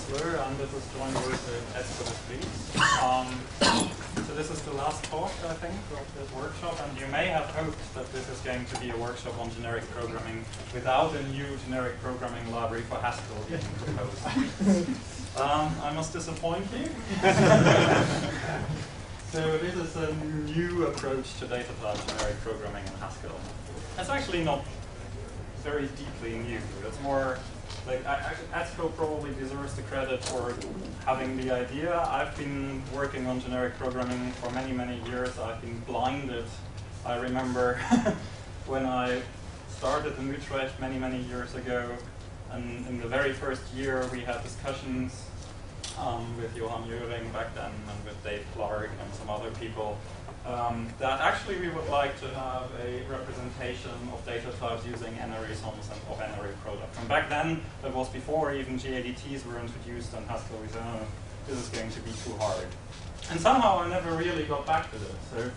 Kessler, and this is joint work with Ed for the Fleet. So this is the last talk, I think, of this workshop, and you may have hoped that this is going to be a workshop on generic programming without a new generic programming library for Haskell being proposed. I must disappoint you. So this is a new approach to data type generic programming in Haskell. It's actually not very deeply new. It's more like Haskell probably deserves the credit for having the idea. I've been working on generic programming for many, many years. I've been blinded. I remember when I started in Utrecht many, many years ago, and in the very first year we had discussions with Johan Juring back then and with Dave Clark and some other people that actually we would like to have a representation of data types using n-array sums and of n-array products. And back then, that was before even GADTs were introduced, and Haskell we said, oh, this is going to be too hard. And somehow I never really got back to this. So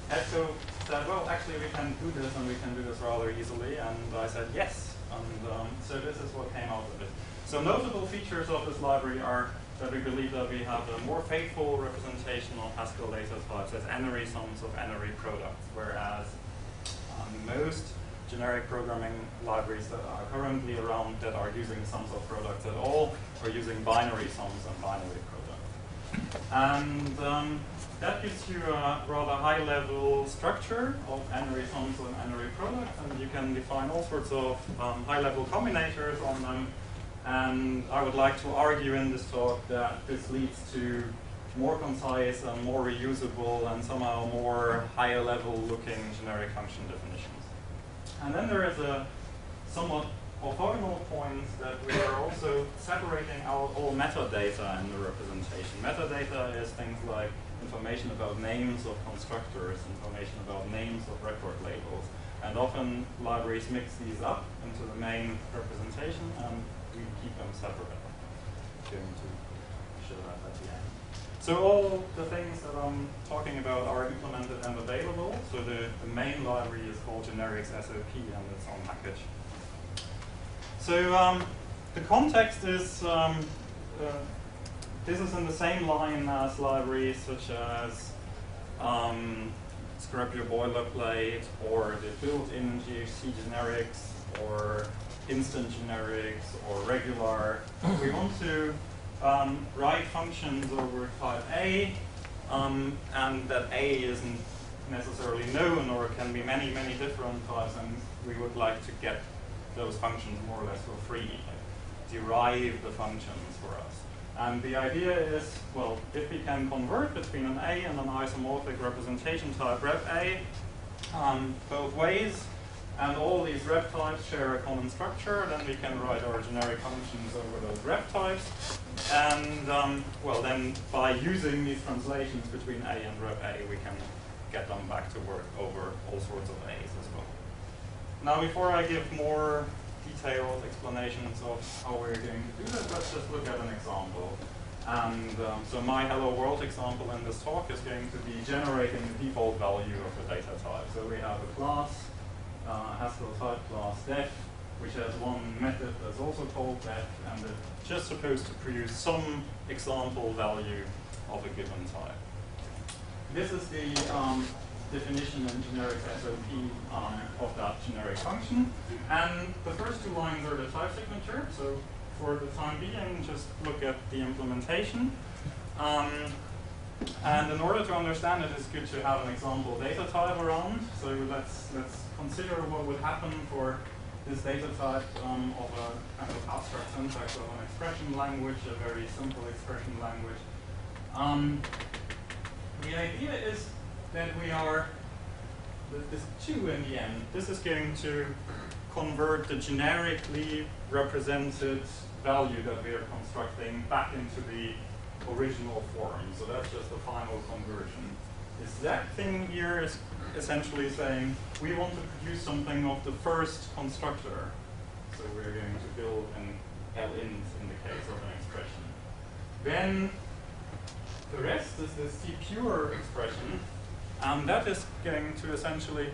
Haskell said, well, actually we can do this, and we can do this rather easily. And I said yes. And so this is what came out of it. So notable features of this library are that we believe that we have a more faithful representation of Haskell data types as n-array sums of n-array products, whereas most generic programming libraries that are currently around that are using sums of products at all are using binary sums and binary products. And that gives you a rather high-level structure of n-array sums and n-array products, and you can define all sorts of high-level combinators on them. And I would like to argue in this talk that this leads to more concise and more reusable and somehow more higher level looking generic function definitions. And then there is a somewhat orthogonal point that we are also separating out all metadata in the representation. Metadata is things like information about names of constructors, information about names of record labels. And often libraries mix these up into the main representation, and we keep them separate. I'm going to show that at the end. So all the things that I'm talking about are implemented and available. So the main library is called generics SOP, and it's on package. So the context is, this is in the same line as libraries such as Scrub Your Boilerplate, or the built-in GHC generics, or instant generics, or regular. We want to write functions over type A, and that A isn't necessarily known, or it can be many, many different types, and we would like to get those functions more or less for free, like derive the functions for us. And the idea is, well, if we can convert between an A and an isomorphic representation type rep A both ways, and all these rep types share a common structure, then we can write our generic functions over those rep types. And well, then by using these translations between A and rep A, we can get them back to work over all sorts of A's as well. Now, before I give more detailed explanations of how we're going to do this, let's just look at an example. And so my hello world example in this talk is going to be generating the default value of the data type. So we have a class, Haskell type class def, which has one method that's also called def, and it's just supposed to produce some example value of a given type. This is the definition in generic SOP of that generic function. And the first two lines are the type signature. So for the time being, just look at the implementation. And in order to understand it, it's good to have an example data type around. So let's consider what would happen for this data type of a kind of abstract syntax of an expression language, a very simple expression language. The idea is that we are, this 2 in the end, this is going to convert the generically represented value that we are constructing back into the original form. So that's just the final conversion. This that thing here is essentially saying we want to produce something of the first constructor. So we're going to build an lint in the case of an expression. Then the rest is this C pure expression, and that is going to essentially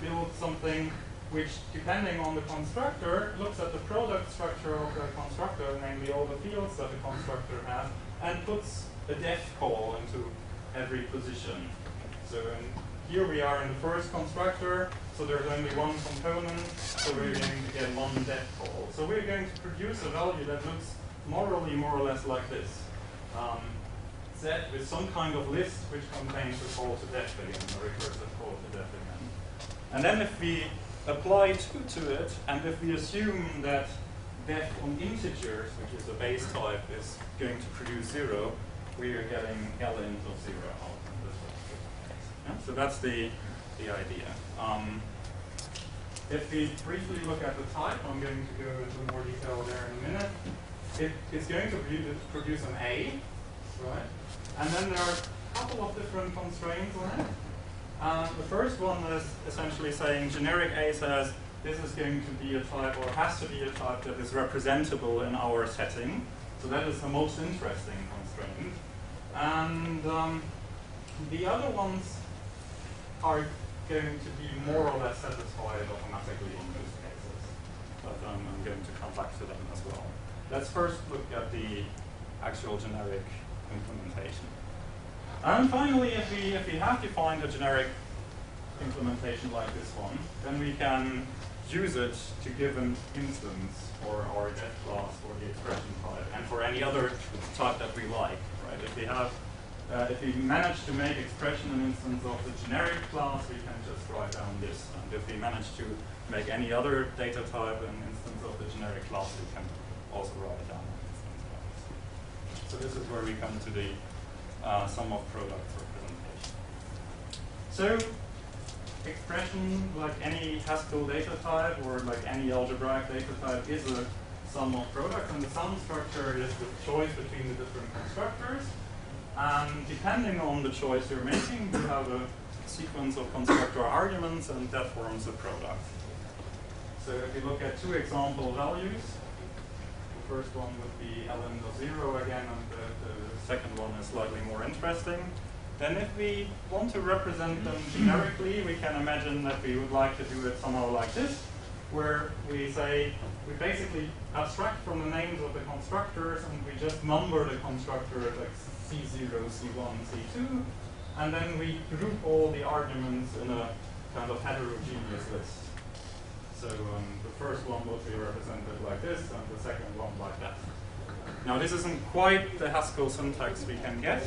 build something which, depending on the constructor, looks at the product structure of the constructor, namely all the fields that the constructor has, and puts a def call into every position. So here we are in the first constructor, so there's only one component, so we're going to get one def call. So we're going to produce a value that looks morally more or less like this. Set with some kind of list which contains a call to def again, a recursive call to def again. And then if we apply 2 to it, and if we assume that def on integers, which is a base type, is going to produce 0, we are getting lint of 0 out of this case. Yeah? So that's the idea. If we briefly look at the type, I'm going to go into more detail there in a minute. It's going to produce an A, right? And then there are a couple of different constraints on it. The first one is essentially saying generic A says this is going to be a type, or has to be a type that is representable in our setting. So that is the most interesting constraint. And the other ones are going to be more or less satisfied automatically in most cases. But I'm going to come back to them as well. Let's first look at the actual generic implementation. And finally, if we have defined a generic implementation like this one, then we can use it to give an instance for our def class for the expression type and for any other type that we like. Right? If we manage to make expression an instance of the generic class, we can just write down this. And if we manage to make any other data type an instance of the generic class, we can also write it down an instance of this. So this is where we come to the sum of products representation. So expression, like any Haskell data type or like any algebraic data type, is a sum of products, and the sum structure is the choice between the different constructors. And depending on the choice you're making, you have a sequence of constructor arguments, and that forms a product. So if you look at 2 example values, the first one would be ln of 0 again, and the second one is slightly more interesting. Then if we want to represent them generically, we can imagine that we would like to do it somehow like this, where we say, we basically abstract from the names of the constructors, and we just number the constructors like C0, C1, C2, and then we group all the arguments in a kind of heterogeneous list. So the first one would be represented like this, and the second one like that. Now this isn't quite the Haskell syntax we can get.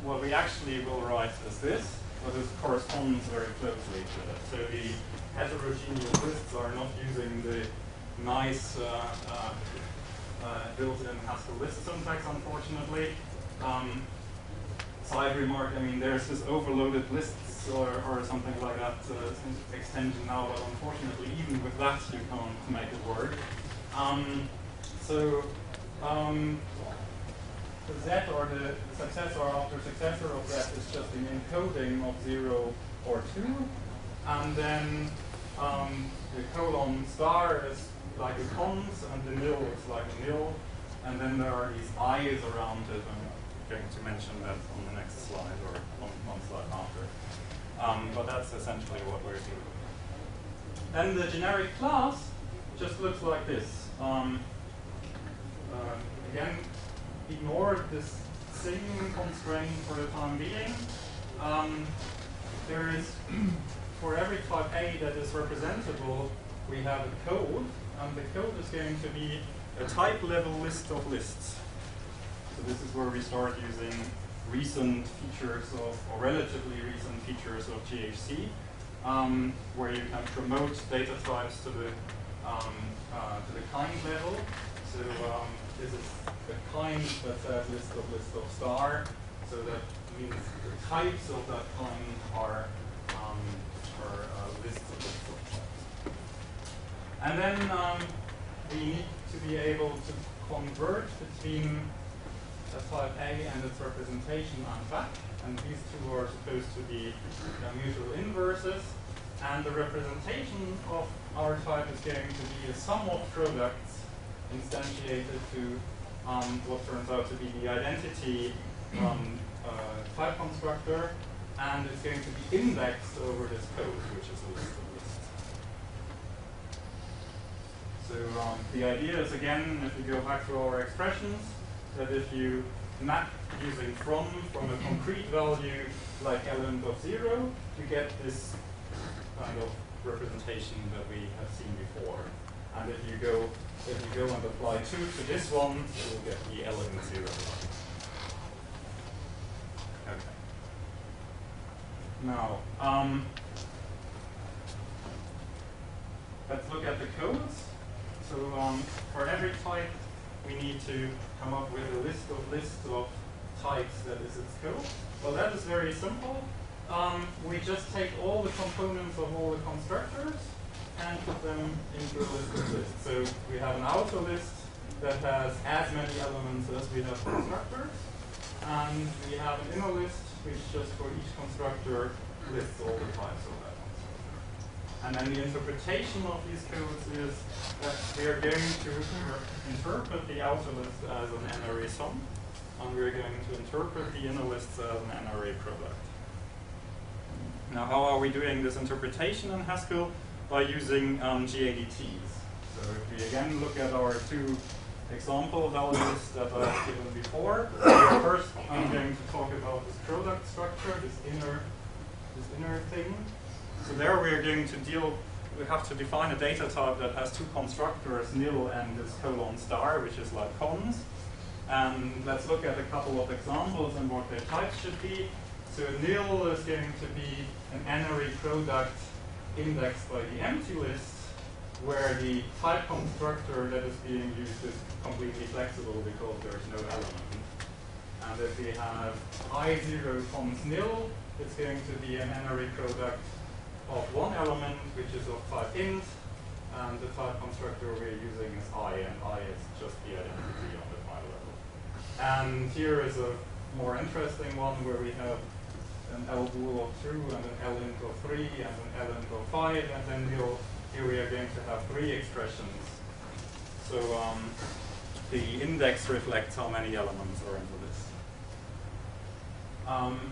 What we actually will write is this, but it corresponds very closely to it. So the heterogeneous lists are not using the nice built-in Haskell list syntax, unfortunately. Side remark, I mean, there's this overloaded lists or something like that extension now, but unfortunately, even with that, you can't make it work. The Z, or the successor after successor of that, is just an encoding of 0 or 2. And then the colon star is like a cons, and the nil is like a nil. And then there are these I's around it. I'm going to mention that on the next slide, or on one slide after. But that's essentially what we're doing. Then the generic class just looks like this. Again, ignore this same constraint for the time being. There is, for every type A that is representable, we have a code, and the code is going to be a type level list of lists. So this is where we start using recent features of, or relatively recent features of GHC, where you can promote data types to the kind level. So this is a kind that says list of star. So that means the types of that kind are lists of types. And then we need to be able to convert between a type A and its representation and back. And these two are supposed to be mutual inverses. And the representation of our type is going to be a sum of products instantiated to what turns out to be the identity type constructor, and it's going to be indexed over this code, which is a list of lists. So the idea is, again, if we go back to our expressions, that if you map using from a concrete value like element of 0, you get this kind of representation that we have seen before. And if you go and apply 2 to this one, you will get the element 0. Okay. Now, let's look at the codes. So for every type, we need to come up with a list of types that is its code. Well, that is very simple. We just take all the components of all the constructors and put them into a list of lists. So we have an outer list that has as many elements as we have constructors. And we have an inner list which just for each constructor lists all the types of that constructor. And then the interpretation of these codes is that we are going to interpret the outer list as an n-array sum, and we're going to interpret the inner list as an n-array product. Now, how are we doing this interpretation in Haskell? By using GADTs. So if we again look at our 2 example values that I've given before, first I'm going to talk about this product structure, this inner thing. So there we are going to we have to define a data type that has 2 constructors, nil and this colon star, which is like cons. And let's look at a couple of examples and what their types should be. So nil is going to be an n-array product indexed by the empty list, where the type constructor that is being used is completely flexible because there's no element. And if we have I0 cons nil, it's going to be an n-array product of 1 element, which is of type int, and the type constructor we're using is I, and I is just the identity on the file level. And here is a more interesting one where we have an L-bool of 2 and an L-int of 3 and an L-int of 5, and then here we are going to have 3 expressions. So the index reflects how many elements are in the list.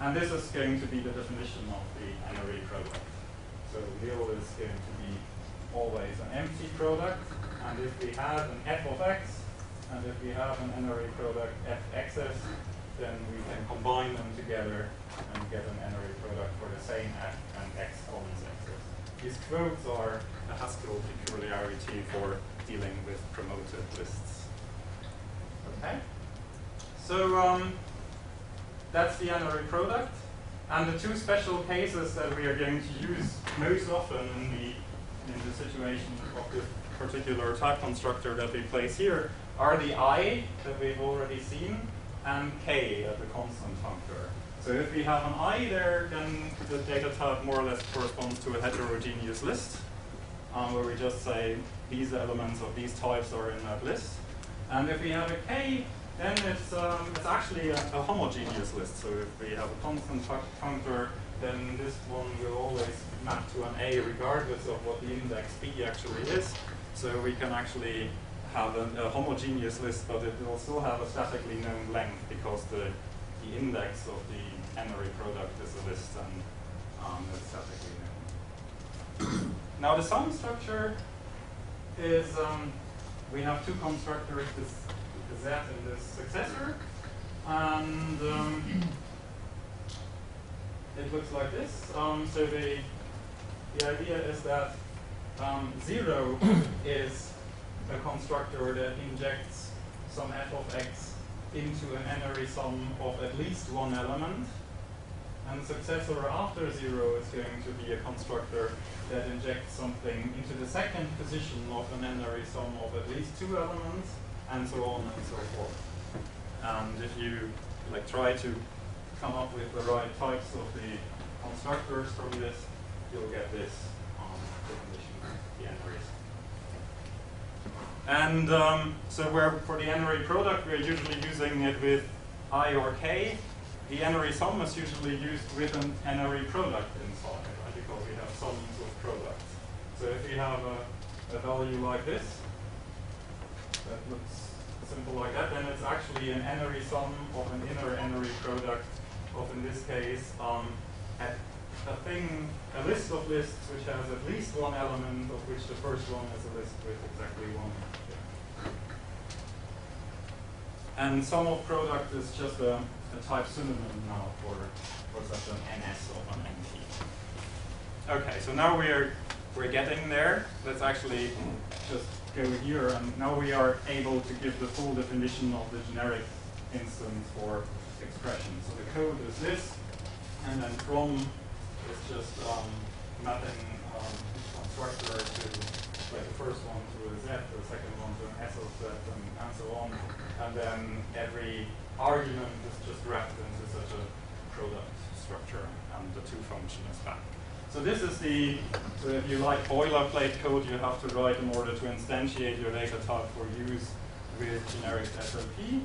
And this is going to be the definition of the n-array product. So nil is going to be always an empty product, and if we have an f of x, and if we have an n-array product f(xs), then we can combine them together and get an n-array product for the same f and x cons x's. These quotes are a Haskell peculiarity for dealing with promoted lists. Okay? So that's the n-array product. And the 2 special cases that we are going to use most often in the situation of this particular type constructor that we place here are the I that we've already seen and k as the constant functor. So if we have an I there, then the data type more or less corresponds to a heterogeneous list, where we just say these elements of these types are in that list. And if we have a k, then it's actually a homogeneous list. So if we have a constant functor, then this one will always map to an A regardless of what the index B actually is. So we can actually have a homogeneous list, but it will still have a statically known length because the index of the n-array product is a list and it's statically known. Now the sum structure is, we have 2 constructors, this z and this successor, and it looks like this. So the idea is that 0 is a constructor that injects some f of x into an n-array sum of at least 1 element, and successor after 0 is going to be a constructor that injects something into the second position of an n-array sum of at least 2 elements, and so on and so forth. And if you try to come up with the right types of the constructors from this, you'll get this definition of the n-array sum. And so where for the n-array product, we're usually using it with I or k. The n-array sum is usually used with an n-array product inside, right? Because we have sums of products. So if you have a value like this, that looks simple like that, then it's actually an n-array sum of an inner n-array product of, in this case, a list of lists which has at least one element, of which the first one is a list with exactly one. And sum of product is just a type synonym now for such an NS of an NP. Okay, so now we're getting there. Let's actually just go here, and now we are able to give the full definition of the generic instance for expression. So the code is this, and then from is just mapping constructor to, like, the first one to a Z, the second one to an S of Z, and so on. And then every argument is just wrapped into such a product structure, and the to function is back. So this is so if you like boilerplate code you have to write in order to instantiate your data type for use with generic SOP.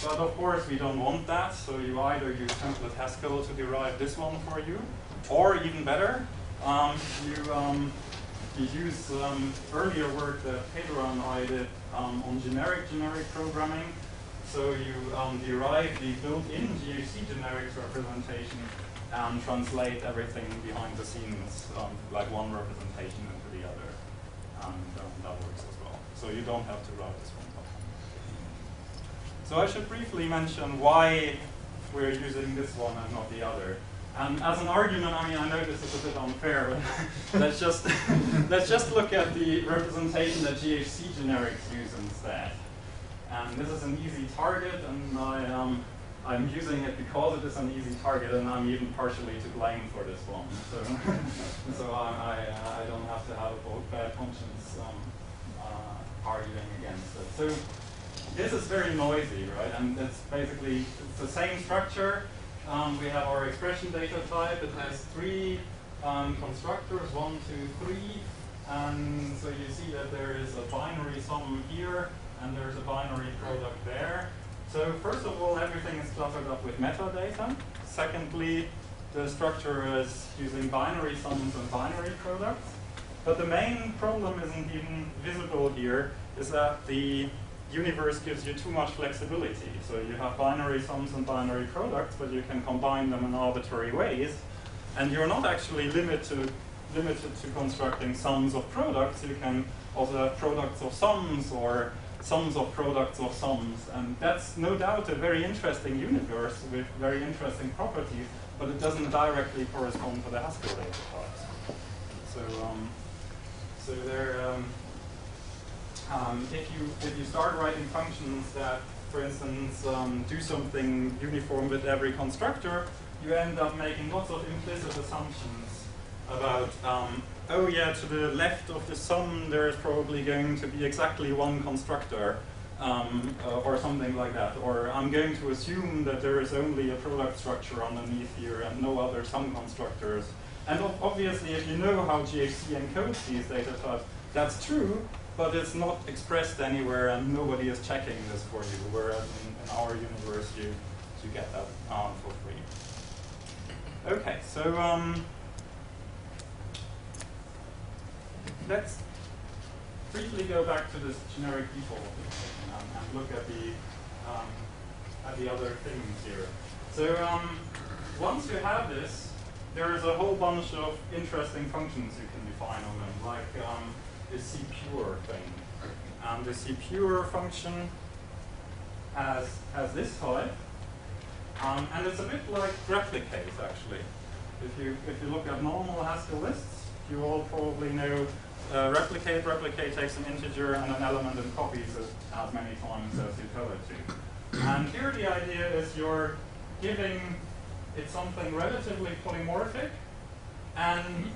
But of course we don't want that, so you either use template Haskell to derive this one for you, or even better, you use earlier work that Pedro and I did on generic programming. So you derive the built-in GHC generics representation and translate everything behind the scenes, like one representation into the other, and that works as well. So you don't have to write this one. So I should briefly mention why we're using this one and not the other. And as an argument, I mean, I know this is a bit unfair, but let's just look at the representation that GHC generics use instead. And this is an easy target, and I'm using it because it is an easy target, and I'm even partially to blame for this one. So, I don't have to have a bad conscience arguing against it. So this is very noisy, right? And it's basically the same structure. We have our expression data type. It has three constructors, 1, 2, 3. And so you see that there is a binary sum here, and there's a binary product there. So first of all, everything is cluttered up with metadata. Secondly, the structure is using binary sums and binary products. But the main problem isn't even visible here, is that the universe gives you too much flexibility. So you have binary sums and binary products, but you can combine them in arbitrary ways. And you're not actually limited to constructing sums of products. You can also have products of sums or sums of products of sums. And that's no doubt a very interesting universe with very interesting properties, but it doesn't directly correspond to the Haskell data types. So there, if you start writing functions that, for instance, do something uniform with every constructor, you end up making lots of implicit assumptions about, oh yeah, to the left of the sum there is probably going to be exactly one constructor, or something like that. Or I'm going to assume that there is only a product structure underneath here and no other sum constructors. And obviously, if you know how GHC encodes these data types, that's true, but it's not expressed anywhere and nobody is checking this for you, whereas in our universe you get that for free. Okay, so let's briefly go back to this generic default and look at the other things here. So once you have this, there is a whole bunch of interesting functions you can define on them, like the cpure thing. The cpure function has this type, and it's a bit like replicate actually. If you look at normal Haskell lists, you all probably know replicate. Replicate takes an integer and an element and copies it as many times as you tell it to. And here the idea is you're giving it something relatively polymorphic, and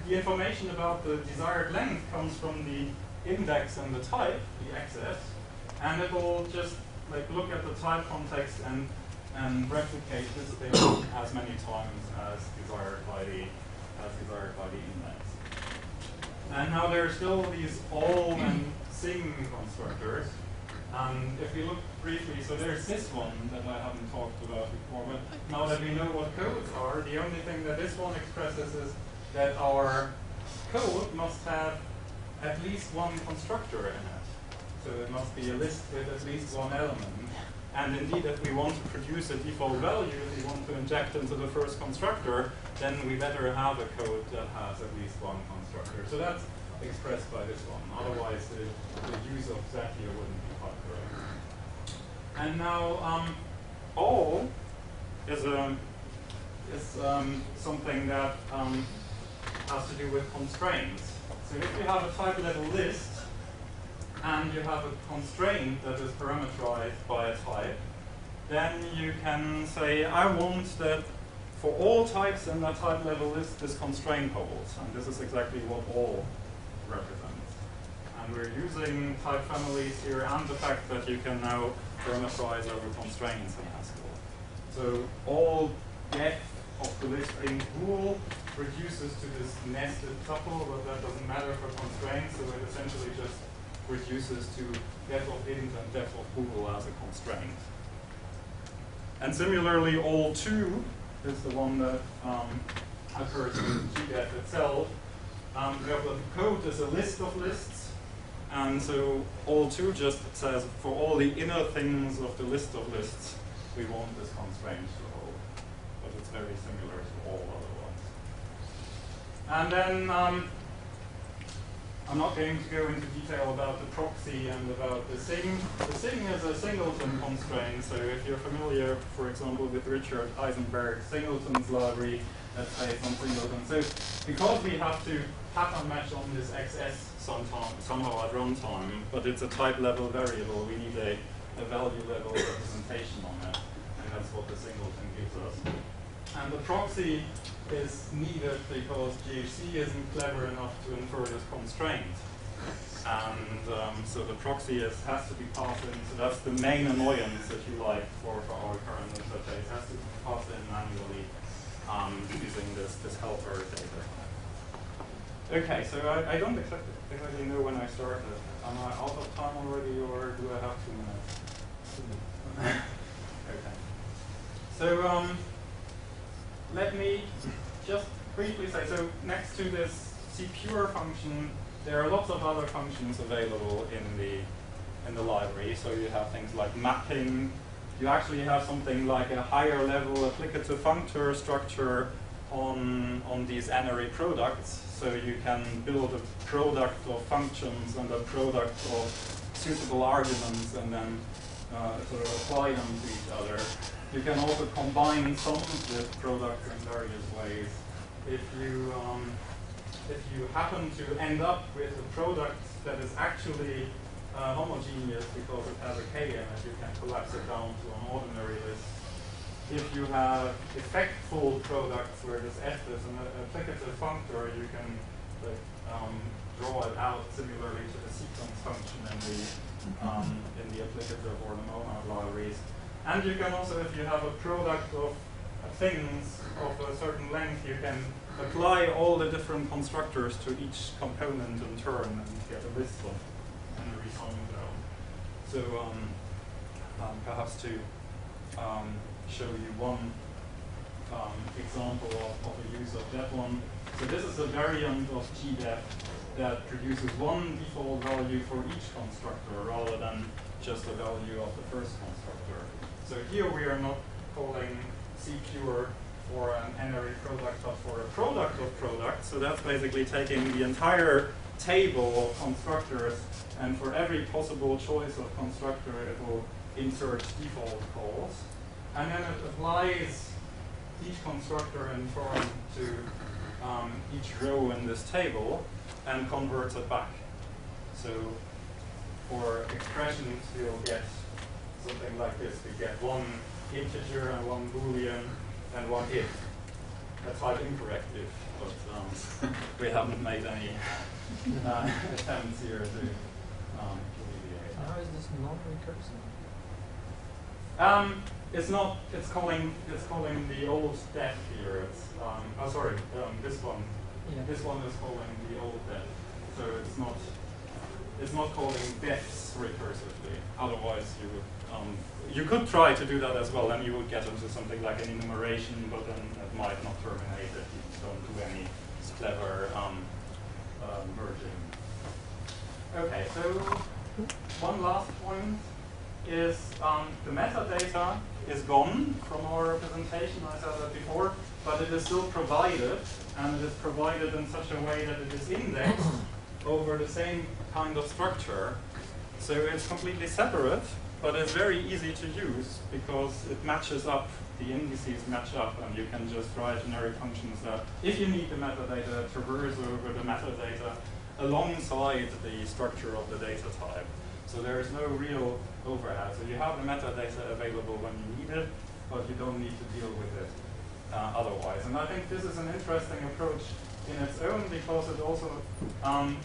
the information about the desired length comes from the index and the type, the XS, and it will just like look at the type context and replicate this thing as many times as desired by the index. And now there are still these all and sing constructors. If we look briefly, so there's this one that I haven't talked about before, but now that we know what codes are, the only thing that this one expresses is that our code must have at least one constructor in it. So it must be a list with at least one element. And indeed, if we want to produce a default value, if we want to inject into the first constructor, then we better have a code that has at least one constructor. So that's expressed by this one. Otherwise, the use of that here wouldn't be quite correct. And now, all is something that has to do with constraints. So if you have a type level list, and you have a constraint that is parameterized by a type, then you can say, I want that for all types in that type level list, this constraint holds. And this is exactly what all represents. And we're using type families here and the fact that you can now parameterize over constraints in Haskell. So all get of the list in bool reduces to this nested tuple, but that doesn't matter for constraints, so it essentially just reduces to def of int and def of bool as a constraint. And similarly, all 2 is the one that occurs in gdef itself. The code is a list of lists, and so all 2 just says for all the inner things of the list of lists, we want this constraint to hold. But it's very similar to all other ones. And then I'm not going to go into detail about the proxy and about the sing. The sing is a singleton constraint, so if you're familiar, for example, with Richard Eisenberg's singletons library, let's say some singleton. So because we have to pattern match on this XS somehow at runtime, but it's a type level variable, we need a value level representation on it, and that's what the singleton gives us. And the proxy is needed because GHC isn't clever enough to infer this constraint. And so the proxy has to be passed in, so that's the main annoyance, if you like, for our current interface, has to be passed in manually using this helper data. Okay, so I don't exactly know when I started. Am I out of time already, or do I have 2 minutes? 2 minutes. Okay. So let me just briefly say, so next to this cpure function, there are lots of other functions available in the library. So you have things like mapping. You actually have something like a higher level applicative functor structure on these n-array products. So you can build a product of functions and a product of suitable arguments and then sort of apply them to each other. You can also combine sums with products in various ways. If you happen to end up with a product that is actually homogeneous because it has a k in it, you can collapse it down to an ordinary list. If you have effectful products where this f is an applicative functor, you can draw it out similarly to the sequence function in the applicative or the monad libraries. And you can also, if you have a product of things of a certain length, you can apply all the different constructors to each component in turn and get a list of n-array sums out. So perhaps to show you one example of a use of that one. So this is a variant of gdef that produces one default value for each constructor rather than just a value of the first constructor. So here we are not calling cpure for an n-array product, but for a product of products. So that's basically taking the entire table of constructors, and for every possible choice of constructor, it will insert default calls. And then it applies each constructor in turn to each row in this table and converts it back. So for expressions, we'll get something like this. We get one integer and one boolean and one if. That's like incorrect if, but we haven't made any attempts here to alleviate. How is this non-recursive? It's not. It's calling the old def here. It's this one. Yeah. This one is calling the old def. So it's not calling defs recursively. Otherwise, you could try to do that as well, and you would get into something like an enumeration, but then it might not terminate if you don't do any clever merging. Okay, so one last point. is the metadata is gone from our representation, I said that before, but it is still provided, and it is provided in such a way that it is indexed over the same kind of structure. So it's completely separate, but it's very easy to use because it matches up, the indices match up, and you can just write generic functions that, if you need the metadata, traverse over the metadata alongside the structure of the data type. So there is no real overhead. So you have the metadata available when you need it, but you don't need to deal with it otherwise. And I think this is an interesting approach in its own because it also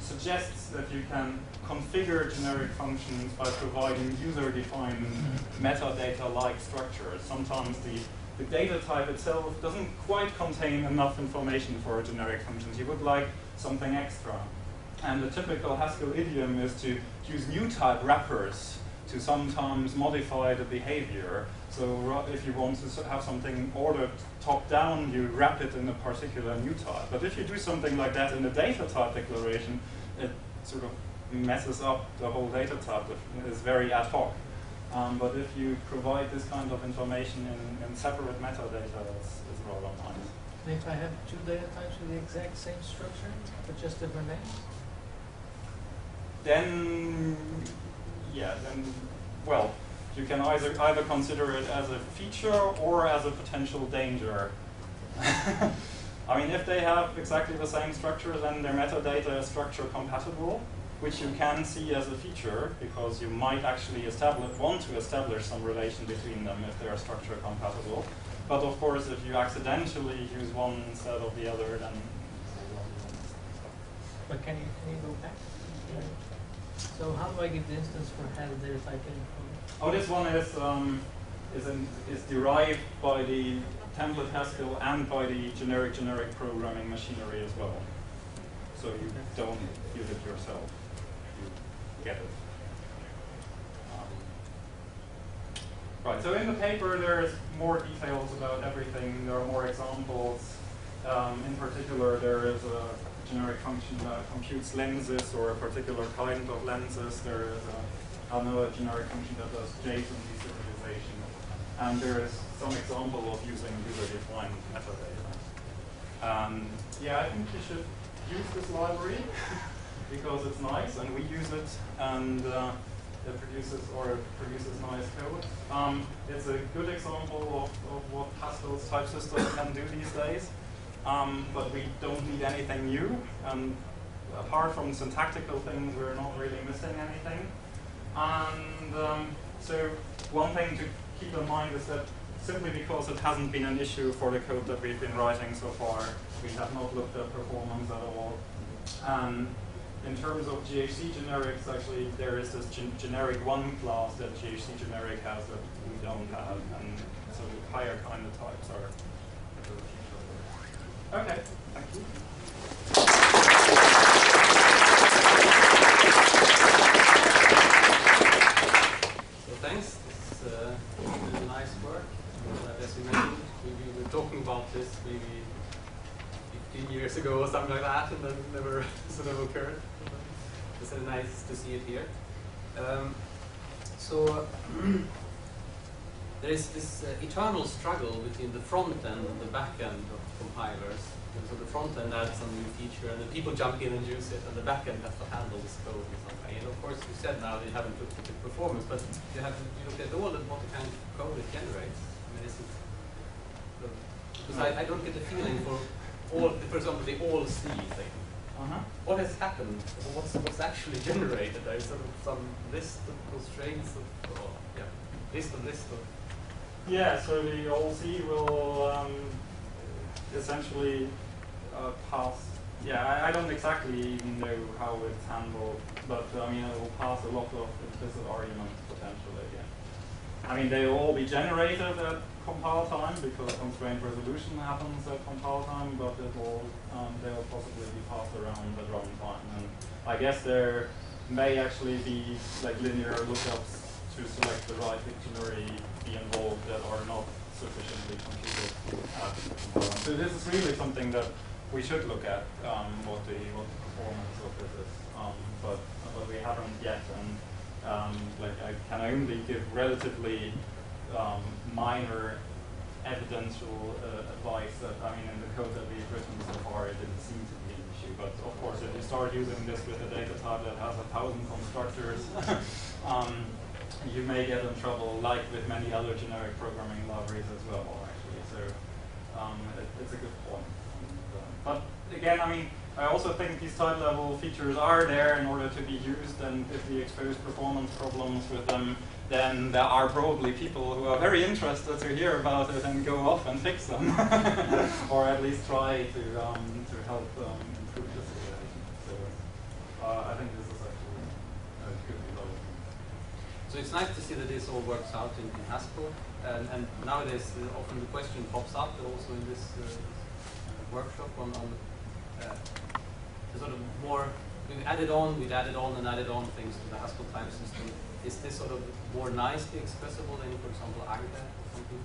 suggests that you can configure generic functions by providing user-defined metadata-like structures. Sometimes the data type itself doesn't quite contain enough information for generic functions. You would like something extra. And the typical Haskell idiom is to use new type wrappers to sometimes modify the behavior. So if you want to have something ordered top-down, you wrap it in a particular new type. But if you do something like that in the data type declaration, it sort of messes up the whole data type. It's very ad hoc. But if you provide this kind of information in separate metadata, it's rather nice. And if I have two data types with the exact same structure, but just different names? Then, yeah, well, you can either consider it as a feature or as a potential danger. I mean, if they have exactly the same structure, then their metadata is structure compatible, which you can see as a feature because you might actually want to establish some relation between them if they are structure compatible. But of course, if you accidentally use one instead of the other, then. But can you go back? So how do I get the instance for header data type in? Oh, this one is derived by the template Haskell and by the generic programming machinery as well. So you don't use it yourself. You get it. Right, so in the paper there's more details about everything. There are more examples. In particular, there is a generic function that computes lenses or a particular kind of lenses. There is a generic function that does JSON deserialization. And there is some example of using user-defined metadata. Yeah, I think you should use this library because it's nice and we use it, and it produces nice code. It's a good example of what Haskell's type system can do these days. But we don't need anything new. Apart from syntactical things, we're not really missing anything. And so one thing to keep in mind is that simply because it hasn't been an issue for the code that we've been writing so far, we have not looked at performance at all. In terms of GHC generics, actually, there is this generic one class that GHC generic has that we don't have. And so higher kind of types are. Okay, thank you. So thanks. This is really nice work. As you mentioned, we were talking about this maybe 15 years ago or something like that, and then it never sort of occurred. It's really nice to see it here. There is this eternal struggle between the front end and the back end of compilers. And so the front end adds some new feature, and then people jump in and use it, and the back end has to handle this code in some way. And of course, you said now that you haven't looked at the performance, but you looked at all what kind of code it generates. I mean, because I don't get the feeling for all, for example, the all C thing. What has happened? What's actually generated? There is sort of some list of constraints of, list of. Yeah, so the all C will essentially pass. Yeah, I don't exactly even know how it's handled, but I mean it will pass a lot of implicit arguments potentially. Yeah. I mean they will all be generated at compile time because constraint resolution happens at compile time, but it will they'll possibly be passed around at runtime. And I guess there may actually be like linear lookups to select the right dictionary be involved that are not sufficiently computed at compile time. So this is really something that we should look at what the performance of this is, but we haven't yet. And like I can only give relatively minor evidential advice that, I mean, in the code that we've written so far, it didn't seem to be an issue. But of course, if you start using this with a data type that has 1,000 constructors, you may get in trouble, like with many other generic programming libraries as well, actually. So it's a good point. But again, I mean, I also think these type level features are there in order to be used, and if we expose performance problems with them, then there are probably people who are very interested to hear about it and go off and fix them, or at least try to help improve the situation. So I think this is actually a good development. So it's nice to see that this all works out in Haskell, and nowadays often the question pops up also in this workshop on the sort of more, we've added on things to the Haskell type system. Is this sort of more nicely expressible than, for example, Agda or something?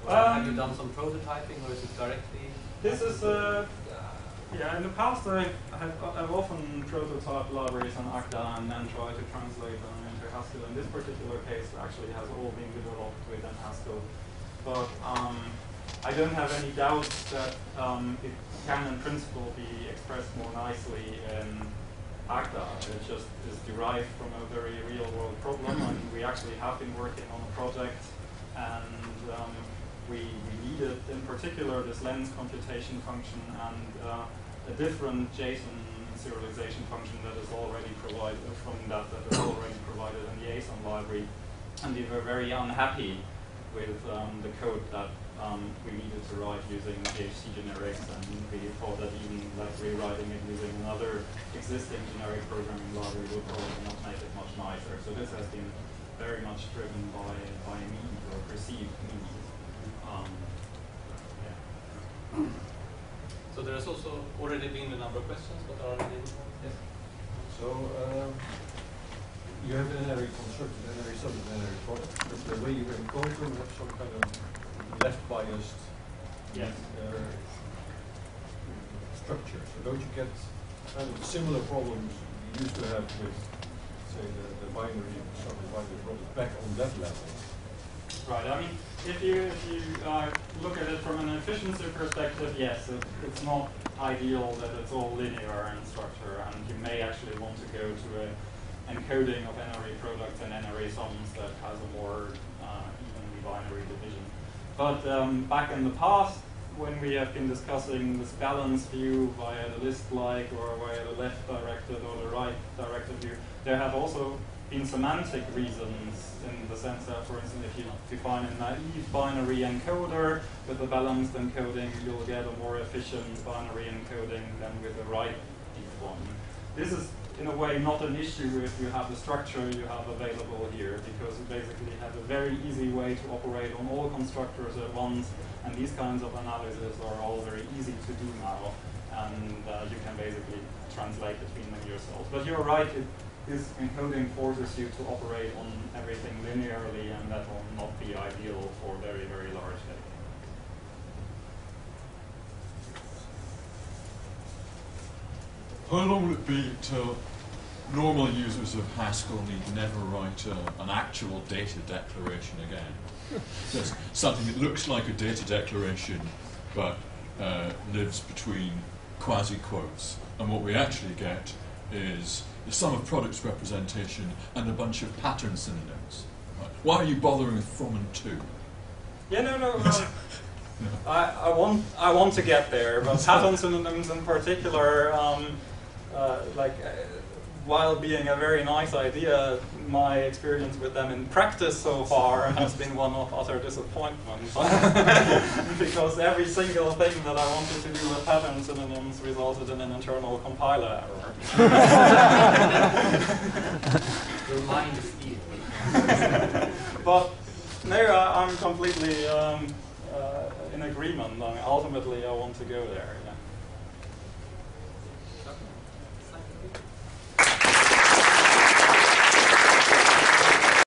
Or have you done some prototyping, or is it directly? This is, yeah, in the past I've often prototyped libraries on Agda and then tried to translate them into Haskell. In this particular case, actually has all been developed within Haskell. But I don't have any doubts that it can, in principle, be expressed more nicely in Agda. It just is derived from a very real-world problem, and we actually have been working on a project, and we needed, in particular, this lens computation function and a different JSON serialization function that is already provided from that is already provided in the ASON library, and we were very unhappy with the code that we needed to write using PHP generics, and we thought that even like rewriting it using another existing generic programming library would probably not make it much nicer. So this has been very much driven by need or perceived need. Yeah. So there has also already been a number of questions, but are there any more? Yes. So you have an NRE constructed, NRE subject, NRE product, but the way you encode them have some kind of left biased structure. So don't you get kind of similar problems you used to have with, say, the binary, some binary product back on that level? Right. I mean, if you look at it from an efficiency perspective, yes, it's not ideal that it's all linear in structure, and you may actually want to go to an encoding of NRE products and NRE sums that has a more evenly binary division. But back in the past, when we have been discussing this balance view via the list-like or via the left-directed or the right-directed view, there have also been semantic reasons in the sense that, for instance, if you define a naive binary encoder with a balanced encoding, you'll get a more efficient binary encoding than with a right deep one. This is, in a way, not an issue if you have the structure you have available here, because you basically have a very easy way to operate on all constructors at once, and these kinds of analyses are all very easy to do now, and you can basically translate between them yourselves. But you're right, this encoding forces you to operate on everything linearly, and that will not be ideal for very, very large data. How long will it be till normal users of Haskell need never write an actual data declaration again? Just something that looks like a data declaration, but lives between quasi-quotes. And what we actually get is the sum of products representation and a bunch of pattern synonyms. Right. Why are you bothering with from and to? Yeah, no. I want to get there, but pattern synonyms in particular, while being a very nice idea, my experience with them in practice so far has been one of utter disappointment. Because every single thing that I wanted to do with pattern synonyms resulted in an internal compiler error. Your mind is evil. But no, I'm completely in agreement. I mean, ultimately, I want to go there. Yeah.